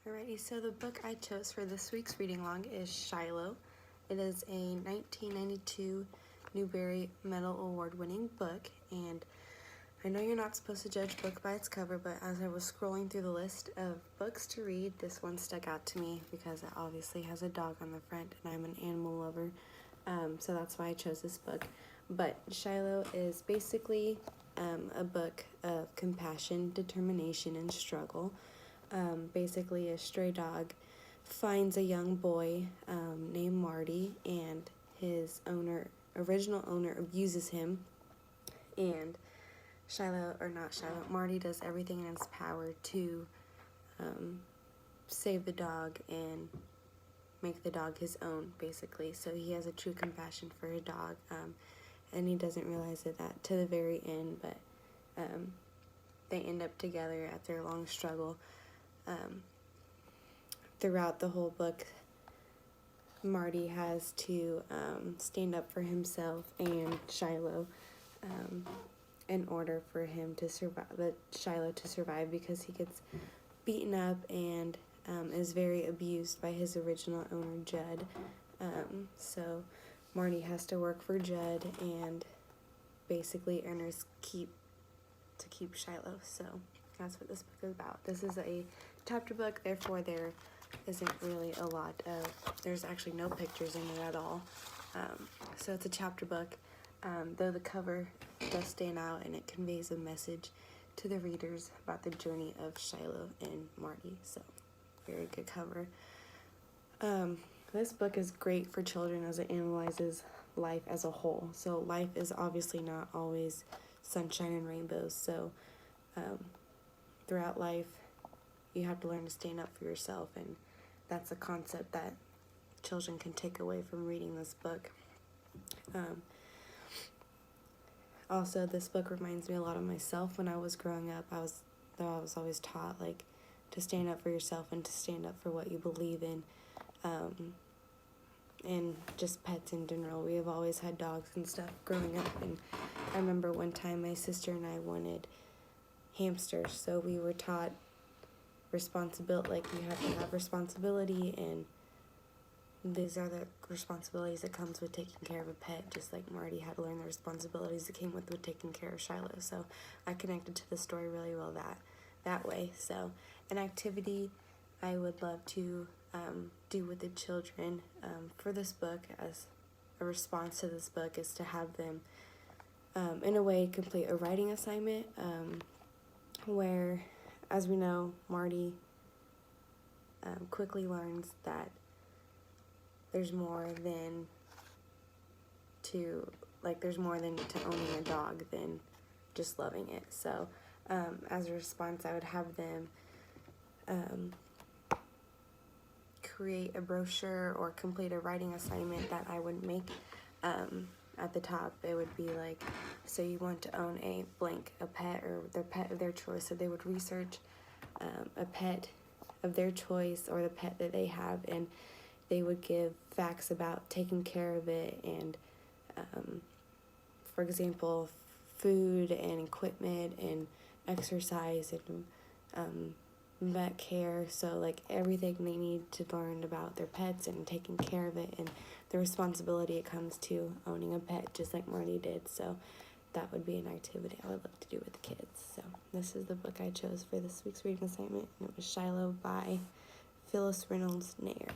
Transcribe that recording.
Alrighty, so the book I chose for this week's reading log is Shiloh. It is a 1992 Newbery Medal Award-winning book, and I know you're not supposed to judge a book by its cover, but as I was scrolling through the list of books to read, this one stuck out to me because it obviously has a dog on the front, and I'm an animal lover, so that's why I chose this book. But Shiloh is basically a book of compassion, determination, and struggle. Basically, a stray dog finds a young boy named Marty, and his original owner abuses him, and Marty does everything in his power to save the dog and make the dog his own, basically. So he has a true compassion for a dog, and he doesn't realize that to the very end, but they end up together after a long struggle. Throughout the whole book, Marty has to stand up for himself and Shiloh in order for him to survive, because he gets beaten up and is very abused by his original owner, Judd. So Marty has to work for Judd and basically earn his keep to keep Shiloh. So that's what this book is about. This is a chapter book, therefore there isn't really a lot of, there's actually no pictures in it at all. So it's a chapter book, though the cover does stand out and it conveys a message to the readers about the journey of Shiloh and Marty. So very good cover. This book is great for children as it analyzes life as a whole. So life is obviously not always sunshine and rainbows. So throughout life, you have to learn to stand up for yourself, and that's a concept that children can take away from reading this book. Also, this book reminds me a lot of myself when I was growing up. I was always taught to stand up for yourself and to stand up for what you believe in, and just pets in general. We have always had dogs and stuff growing up, and I remember one time my sister and I wanted hamsters, so we were taught responsibility, you have to have responsibility, and these are the responsibilities that comes with taking care of a pet, just like Marty had to learn the responsibilities that came with taking care of Shiloh. So I connected to the story really well that way. So an activity I would love to do with the children for this book as a response to this book is to have them in a way complete a writing assignment where, as we know, Marty quickly learns that there's more than to owning a dog than just loving it. So as a response, I would have them create a brochure or complete a writing assignment that I would make. At the top, it would be like, so you want to own a blank, a pet or their pet of their choice. So they would research a pet of their choice or the pet that they have, and they would give facts about taking care of it, and for example, food and equipment and exercise and vet care. So everything they need to learn about their pets and taking care of it and the responsibility it comes to owning a pet, just like Marty did. So that would be an activity I would love to do with the kids. So this is the book I chose for this week's reading assignment, and it was Shiloh by Phyllis Reynolds Nair.